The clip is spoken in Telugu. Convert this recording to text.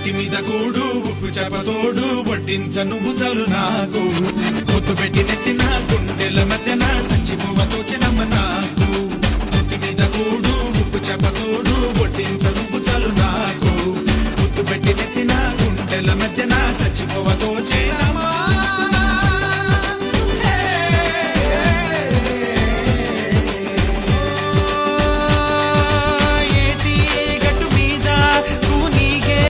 మట్టి మీద కూడు ఉప్పు చేపతోడు వడ్డించ నువ్వు చాలు నాకు పొద్దు పెట్టి నెత్తిన గుండెల మధ్యన సచ్చిపోవతో చెనమ్మ నాకు మట్టి మీద కూడు ఉప్పు చేపతోడు వడ్డించ నువ్వు చాలు